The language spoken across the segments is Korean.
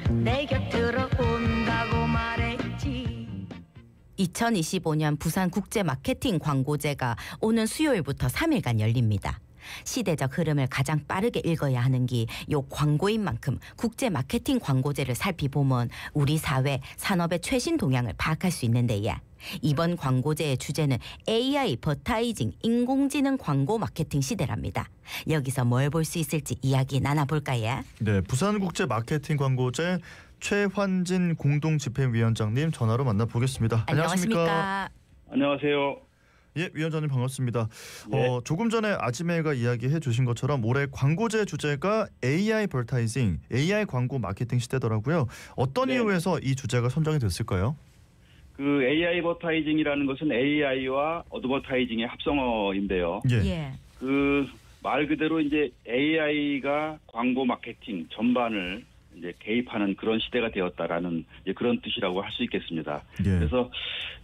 내 곁으로 온다고 말했지. 2025년 부산 국제 마케팅 광고제가 오는 수요일부터 3일간 열립니다. 시대적 흐름을 가장 빠르게 읽어야 하는 게 요 광고인 만큼 국제 마케팅 광고제를 살피보면 우리 사회, 산업의 최신 동향을 파악할 수 있는데요. 이번 광고제의 주제는 AI 버타이징 인공지능 광고 마케팅 시대랍니다. 여기서 뭘 볼 수 있을지 이야기 나눠볼까요? 네, 부산국제 마케팅 광고제 최환진 공동집행위원장님 전화로 만나보겠습니다. 안녕하십니까? 안녕하세요. 예, 위원장님 반갑습니다. 네. 조금 전에 아지매가 이야기해 주신 것처럼 올해 광고제 주제가 AI 버타이징, AI 광고 마케팅 시대더라고요. 어떤 네. 이유에서 이 주제가 선정이 됐을까요? 그 AI 버타이징이라는 것은 AI와 어드버타이징의 합성어인데요. 예. 그 말 그대로 이제 AI가 광고 마케팅 전반을 이제 개입하는 그런 시대가 되었다라는 이제 그런 뜻이라고 할 수 있겠습니다. 예. 그래서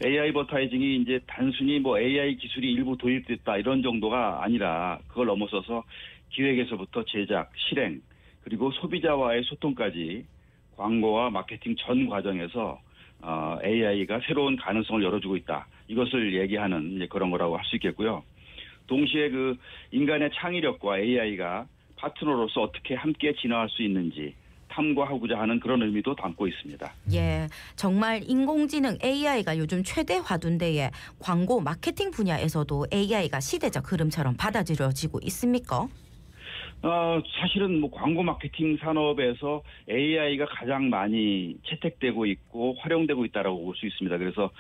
AI 버타이징이 이제 단순히 뭐 AI 기술이 일부 도입됐다 이런 정도가 아니라 그걸 넘어서서 기획에서부터 제작, 실행 그리고 소비자와의 소통까지 광고와 마케팅 전 과정에서 AI가 새로운 가능성을 열어주고 있다. 이것을 얘기하는 이제 그런 거라고 할 수 있겠고요. 동시에 그 인간의 창의력과 AI가 파트너로서 어떻게 함께 진화할 수 있는지 탐구하고자 하는 그런 의미도 담고 있습니다. 예, 정말 인공지능 AI가 요즘 최대 화두인데 광고 마케팅 분야에서도 AI가 시대적 흐름처럼 받아들여지고 있습니까? 사실은 뭐 광고 마케팅 산업에서 AI가 가장 많이 채택되고 있고 활용되고 있다라고 볼 수 있습니다. 그래서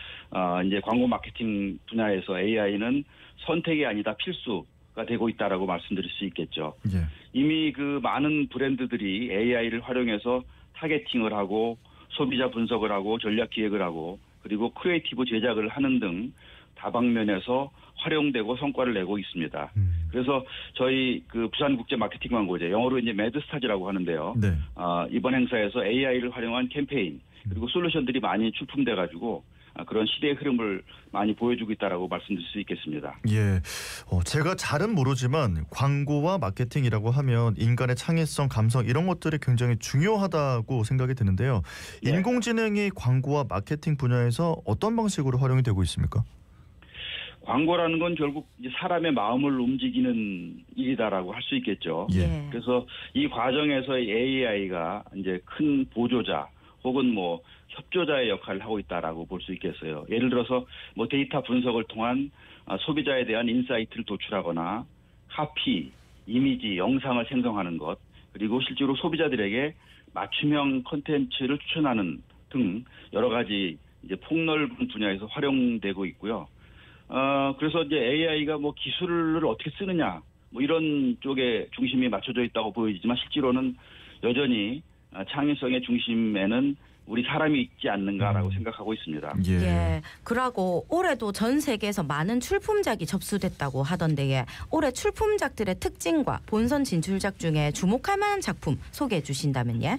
이제 광고 마케팅 분야에서 AI는 선택이 아니다 필수가 되고 있다라고 말씀드릴 수 있겠죠. 예. 이미 그 많은 브랜드들이 AI를 활용해서 타겟팅을 하고 소비자 분석을 하고 전략 기획을 하고 그리고 크리에이티브 제작을 하는 등 다방면에서 활용되고 성과를 내고 있습니다. 그래서 저희 그 부산국제 마케팅 광고제 영어로 이제 매드스타즈라고 하는데요. 네. 이번 행사에서 AI를 활용한 캠페인 그리고 솔루션들이 많이 출품돼 가지고 그런 시대의 흐름을 많이 보여주고 있다라고 말씀드릴 수 있겠습니다. 예, 제가 잘은 모르지만 광고와 마케팅이라고 하면 인간의 창의성, 감성 이런 것들이 굉장히 중요하다고 생각이 드는데요. 네. 인공지능이 광고와 마케팅 분야에서 어떤 방식으로 활용이 되고 있습니까? 광고라는 건 결국 이제 사람의 마음을 움직이는 일이다라고 할 수 있겠죠. 예. 그래서 이 과정에서 AI가 이제 큰 보조자 혹은 뭐 협조자의 역할을 하고 있다라고 볼 수 있겠어요. 예를 들어서 뭐 데이터 분석을 통한 소비자에 대한 인사이트를 도출하거나 카피, 이미지, 영상을 생성하는 것 그리고 실제로 소비자들에게 맞춤형 콘텐츠를 추천하는 등 여러 가지 이제 폭넓은 분야에서 활용되고 있고요. 그래서 이제 AI가 뭐 기술을 어떻게 쓰느냐, 뭐 이런 쪽에 중심이 맞춰져 있다고 보이지만 실제로는 여전히 창의성의 중심에는 우리 사람이 있지 않는가라고 생각하고 있습니다. 예. 그러고 올해도 전 세계에서 많은 출품작이 접수됐다고 하던데 올해 출품작들의 특징과 본선 진출작 중에 주목할 만한 작품 소개해 주신다면요?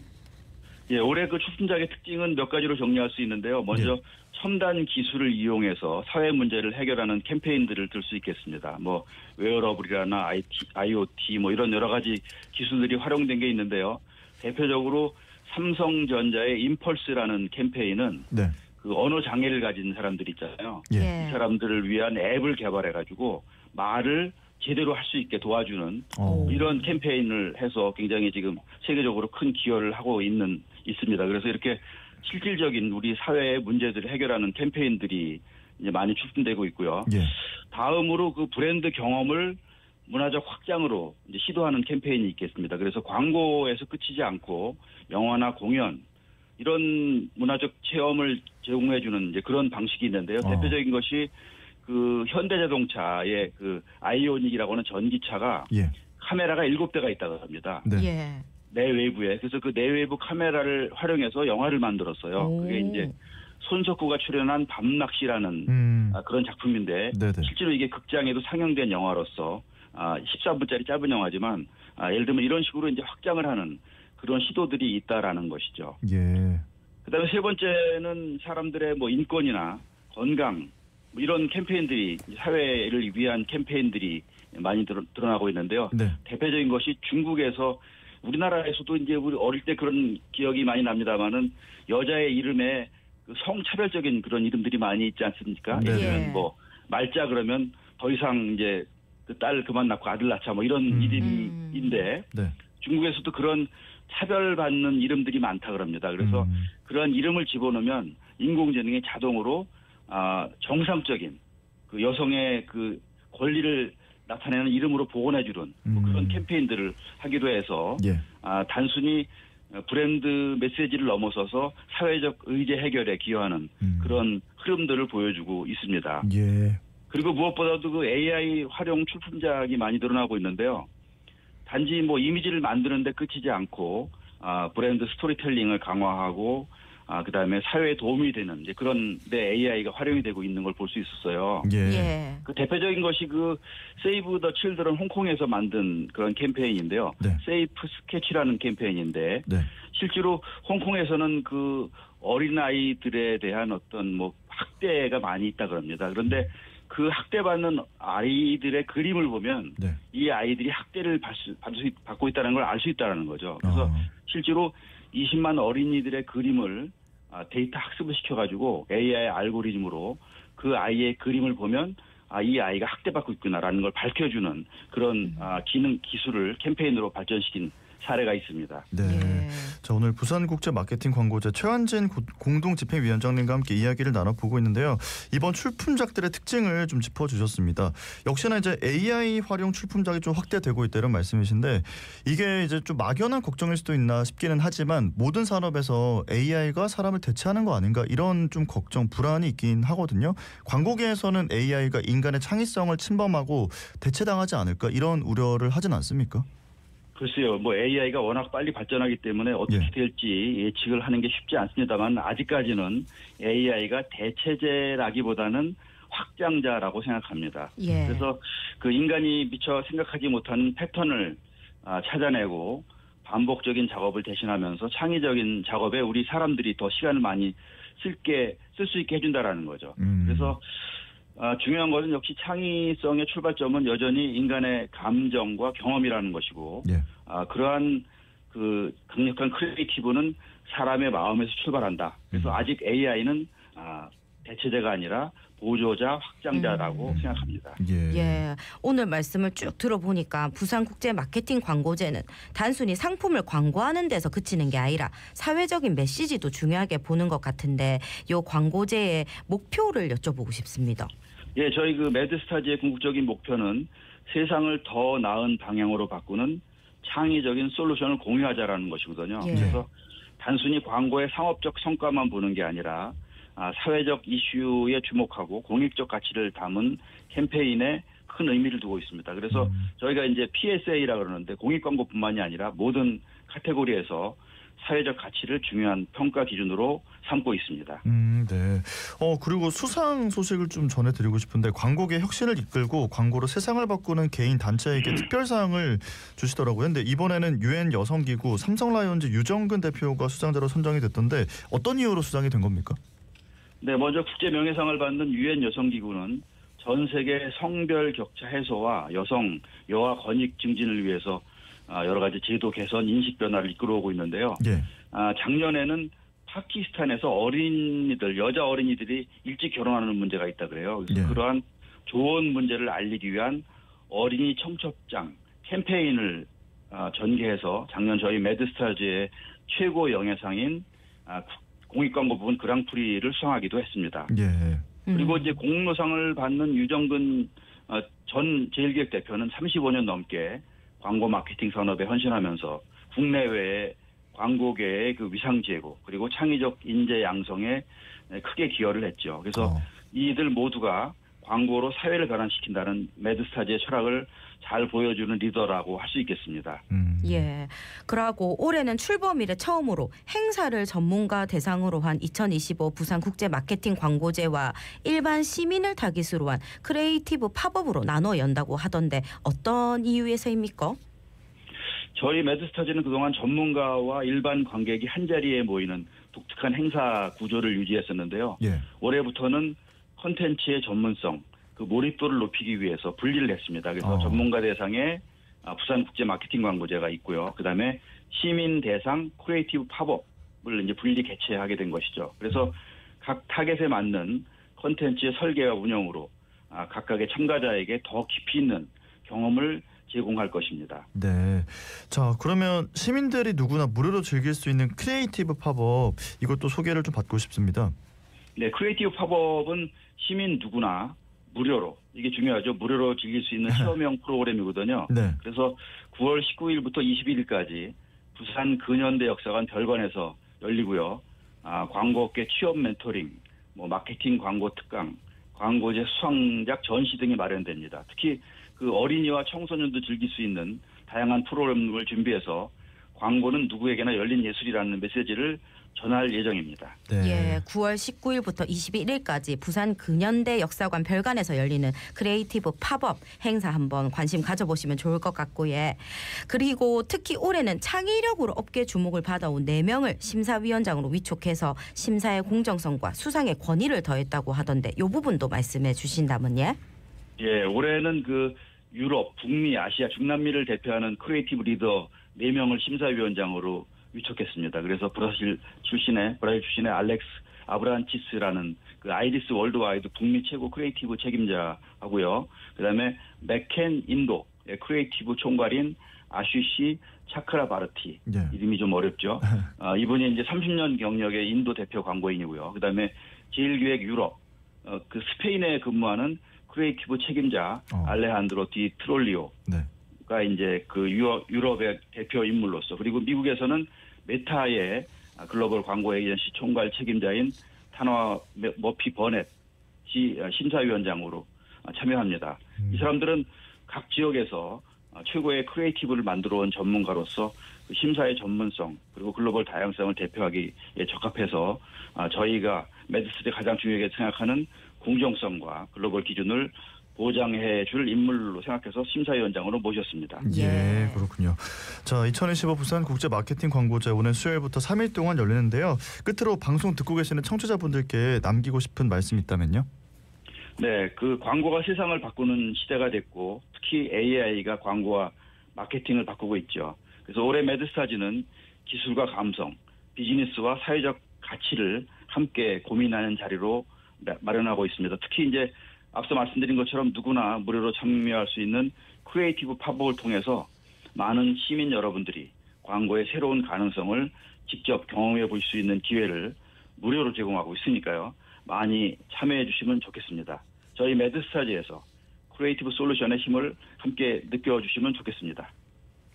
예, 올해 그 출품작의 특징은 몇 가지로 정리할 수 있는데요. 먼저 첨단 기술을 이용해서 사회 문제를 해결하는 캠페인들을 들 수 있겠습니다. 뭐 웨어러블이나 IoT 뭐 이런 여러 가지 기술들이 활용된 게 있는데요. 대표적으로 삼성전자의 임펄스라는 캠페인은 네. 그 언어 장애를 가진 사람들 있잖아요. 예. 이 사람들을 위한 앱을 개발해가지고 말을 제대로 할 수 있게 도와주는 이런 캠페인을 해서 굉장히 지금 세계적으로 큰 기여를 하고 있습니다. 그래서 이렇게 실질적인 우리 사회의 문제들을 해결하는 캠페인들이 이제 많이 출품되고 있고요. 예. 다음으로 그 브랜드 경험을 문화적 확장으로 이제 시도하는 캠페인이 있겠습니다. 그래서 광고에서 끝이지 않고 영화나 공연 이런 문화적 체험을 제공해주는 이제 그런 방식이 있는데요. 대표적인 것이 그 현대자동차의 그 아이오닉이라고 하는 전기차가 예. 카메라가 7대가 있다고 합니다. 네. 예. 내외부에. 그래서 그 내외부 카메라를 활용해서 영화를 만들었어요. 그게 이제 손석구가 출연한 밤낚시라는 그런 작품인데 네네. 실제로 이게 극장에도 상영된 영화로서 13분짜리 짧은 영화지만 예를 들면 이런 식으로 이제 확장을 하는 그런 시도들이 있다라는 것이죠. 예. 그다음에 세 번째는 사람들의 뭐 인권이나 건강 뭐 이런 캠페인들이 사회를 위한 캠페인들이 많이 드러나고 있는데요. 네. 대표적인 것이 중국에서 우리나라에서도 이제 우리 어릴 때 그런 기억이 많이 납니다만은 여자의 이름에 그 성차별적인 그런 이름들이 많이 있지 않습니까? 네. 예를 들면 예. 뭐 말자 그러면 더 이상 이제 그 딸 그만 낳고 아들 낳자 뭐 이런 이름인데 네. 중국에서도 그런 차별받는 이름들이 많다 그럽니다. 그래서 그런 이름을 집어넣으면 인공지능이 자동으로 정상적인 그 여성의 그 권리를 나타내는 이름으로 복원해주는 뭐 그런 캠페인들을 하기로 해서 예. 단순히 브랜드 메시지를 넘어서서 사회적 의제 해결에 기여하는 그런 흐름들을 보여주고 있습니다. 예. 그리고 무엇보다도 그 AI 활용 출품작이 많이 늘어나고 있는데요. 단지 뭐 이미지를 만드는데 그치지 않고 브랜드 스토리텔링을 강화하고 그다음에 사회에 도움이 되는 이제 그런 데 AI가 활용이 되고 있는 걸 볼 수 있었어요. 예. 예. 그 대표적인 것이 그 세이브 더 칠드런 홍콩에서 만든 그런 캠페인인데요. 네. 세이프 스케치라는 캠페인인데 네. 실제로 홍콩에서는 그 어린 아이들에 대한 어떤 뭐 학대가 많이 있다 그럽니다. 그런데 그 학대받는 아이들의 그림을 보면 네. 이 아이들이 학대를 받고 있다는 걸 알 수 있다는 거죠. 그래서 실제로 20만 어린이들의 그림을 데이터 학습을 시켜가지고 AI 알고리즘으로 그 아이의 그림을 보면 이 아이가 학대받고 있구나라는 걸 밝혀주는 그런 기술을 캠페인으로 발전시킨 사례가 있습니다. 네. 예. 자, 오늘 부산국제 마케팅 광고제 최환진 공동집행위원장님과 함께 이야기를 나눠보고 있는데요. 이번 출품작들의 특징을 좀 짚어주셨습니다. 역시나 이제 AI 활용 출품작이 좀 확대되고 있다는 말씀이신데 이게 이제 좀 막연한 걱정일 수도 있나 싶기는 하지만 모든 산업에서 AI가 사람을 대체하는 거 아닌가 이런 좀 걱정, 불안이 있긴 하거든요. 광고계에서는 AI가 인간의 창의성을 침범하고 대체당하지 않을까 이런 우려를 하진 않습니까? 글쎄요, 뭐 AI가 워낙 빨리 발전하기 때문에 어떻게 예. 될지 예측을 하는 게 쉽지 않습니다만 아직까지는 AI가 대체제라기보다는 확장자라고 생각합니다. 예. 그래서 그 인간이 미처 생각하지 못하는 패턴을 찾아내고 반복적인 작업을 대신하면서 창의적인 작업에 우리 사람들이 더 시간을 많이 쓸 수 있게 해준다라는 거죠. 그래서 중요한 것은 역시 창의성의 출발점은 여전히 인간의 감정과 경험이라는 것이고, 예. 그러한 그 강력한 크리에이티브는 사람의 마음에서 출발한다. 그래서 아직 AI는 대체제가 아니라 보조자, 확장자라고 생각합니다. 예. 예. 오늘 말씀을 쭉 들어보니까 부산국제 마케팅 광고제는 단순히 상품을 광고하는 데서 그치는 게 아니라 사회적인 메시지도 중요하게 보는 것 같은데 요 광고제의 목표를 여쭤보고 싶습니다. 예, 저희 그 매드스타즈의 궁극적인 목표는 세상을 더 나은 방향으로 바꾸는 창의적인 솔루션을 공유하자라는 것이거든요. 예. 그래서 단순히 광고의 상업적 성과만 보는 게 아니라 사회적 이슈에 주목하고 공익적 가치를 담은 캠페인에 큰 의미를 두고 있습니다. 그래서 저희가 이제 PSA라 그러는데 공익 광고뿐만이 아니라 모든 카테고리에서 사회적 가치를 중요한 평가 기준으로 삼고 있습니다. 네. 그리고 수상 소식을 좀 전해드리고 싶은데 광고계 혁신을 이끌고 광고로 세상을 바꾸는 개인 단체에게 특별상을 주시더라고요. 근데 이번에는 유엔 여성기구 삼성라이온즈 유정근 대표가 수상자로 선정이 됐던데 어떤 이유로 수상이 된 겁니까? 네, 먼저 국제 명예상을 받는 유엔 여성기구는 전 세계 성별 격차 해소와 여아 권익 증진을 위해서 여러 가지 제도 개선, 인식 변화를 이끌어오고 있는데요. 예. 작년에는 파키스탄에서 여자 어린이들이 일찍 결혼하는 문제가 있다 그래요. 그래서 예. 그러한 좋은 문제를 알리기 위한 어린이 청첩장 캠페인을 전개해서 작년 저희 매드스타즈의 최고 영예상인 공익광고 부분 그랑프리를 수상하기도 했습니다. 예. 그리고 이제 공로상을 받는 유정근 전 제1기획 대표는 35년 넘게 광고 마케팅 산업에 헌신하면서 국내외의 광고계의 그 위상 제고 그리고 창의적 인재 양성에 크게 기여를 했죠. 그래서 이들 모두가 광고로 사회를 변화시킨다는 매드스타즈의 철학을 잘 보여주는 리더라고 할 수 있겠습니다. 예. 그러고 올해는 출범 이래 처음으로 행사를 전문가 대상으로 한 2025 부산 국제 마케팅 광고제와 일반 시민을 타깃으로 한 크리에이티브 팝업으로 나눠 연다고 하던데 어떤 이유에서입니까? 저희 매드스타즈는 그동안 전문가와 일반 관객이 한자리에 모이는 독특한 행사 구조를 유지했었는데요. 예. 올해부터는 콘텐츠의 전문성, 그 몰입도를 높이기 위해서 분리를 했습니다. 그래서 전문가 대상의 부산 국제 마케팅 광고제가 있고요. 그다음에 시민 대상 크리에이티브 팝업을 이제 분리 개최하게 된 것이죠. 그래서 각 타겟에 맞는 콘텐츠의 설계와 운영으로 각각의 참가자에게 더 깊이 있는 경험을 제공할 것입니다. 네. 자, 그러면 시민들이 누구나 무료로 즐길 수 있는 크리에이티브 팝업 이것도 소개를 좀 받고 싶습니다. 네, 크리에이티브 팝업은 시민 누구나 무료로, 이게 중요하죠. 무료로 즐길 수 있는 체험형 프로그램이거든요. 네. 그래서 9월 19일부터 21일까지 부산 근현대 역사관 별관에서 열리고요. 광고업계 취업 멘토링, 마케팅 광고 특강, 광고제 수상작 전시 등이 마련됩니다. 특히 그 어린이와 청소년도 즐길 수 있는 다양한 프로그램을 준비해서 광고는 누구에게나 열린 예술이라는 메시지를 전할 예정입니다. 네. 예, 9월 19일부터 21일까지 부산 근현대 역사관 별관에서 열리는 크리에이티브 팝업 행사 한번 관심 가져보시면 좋을 것 같고, 예. 그리고 특히 올해는 창의력으로 업계 주목을 받아온 4명을 심사위원장으로 위촉해서 심사의 공정성과 수상의 권위를 더했다고 하던데 이 부분도 말씀해 주신다면, 예. 예, 올해는 그 유럽, 북미, 아시아, 중남미를 대표하는 크리에이티브 리더 4명을 심사위원장으로 위촉했습니다. 그래서 브라질 출신의 알렉스 아브란치스라는 그 아이리스 월드와이드 북미 최고 크리에이티브 책임자하고요. 그다음에 맥켄 인도의 크리에이티브 총괄인 아슈시 차크라바르티, 네. 이름이 좀 어렵죠. 이분이 이제 30년 경력의 인도 대표 광고인이고요. 그다음에 제일기획 유럽, 그 스페인에 근무하는 크리에이티브 책임자 알레한드로 디 트롤리오. 네. 가 이제 그 유럽의 대표 인물로서, 그리고 미국에서는 메타의 글로벌 광고 에이전시 총괄 책임자인 타나 머피 버넷이 심사위원장으로 참여합니다. 이 사람들은 각 지역에서 최고의 크리에이티브를 만들어 온 전문가로서 그 심사의 전문성 그리고 글로벌 다양성을 대표하기에 적합해서 저희가 메드스에 가장 중요하게 생각하는 공정성과 글로벌 기준을 보장해 줄 인물로 생각해서 심사위원장으로 모셨습니다. 예, 그렇군요. 자, 2025 부산 국제 마케팅 광고제 오늘 수요일부터 3일 동안 열리는데요. 끝으로 방송 듣고 계시는 청취자분들께 남기고 싶은 말씀 있다면요? 네, 그 광고가 세상을 바꾸는 시대가 됐고 특히 AI가 광고와 마케팅을 바꾸고 있죠. 그래서 올해 매드스타즈는 기술과 감성, 비즈니스와 사회적 가치를 함께 고민하는 자리로 마련하고 있습니다. 특히 이제 앞서 말씀드린 것처럼 누구나 무료로 참여할 수 있는 크리에이티브 팝업을 통해서 많은 시민 여러분들이 광고의 새로운 가능성을 직접 경험해 볼 수 있는 기회를 무료로 제공하고 있으니까요. 많이 참여해 주시면 좋겠습니다. 저희 매드스타즈에서 크리에이티브 솔루션의 힘을 함께 느껴주시면 좋겠습니다.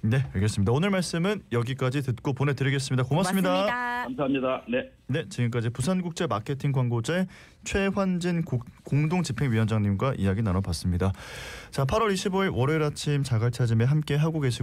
네, 알겠습니다. 오늘 말씀은 여기까지 듣고 보내드리겠습니다. 고맙습니다. 감사합니다. 네, 지금까지 부산국제 마케팅 광고제 최환진 공동집행위원장님과 이야기 나눠봤습니다. 자, 8월 25일 월요일 아침 자갈찾음에 함께 하고 계시고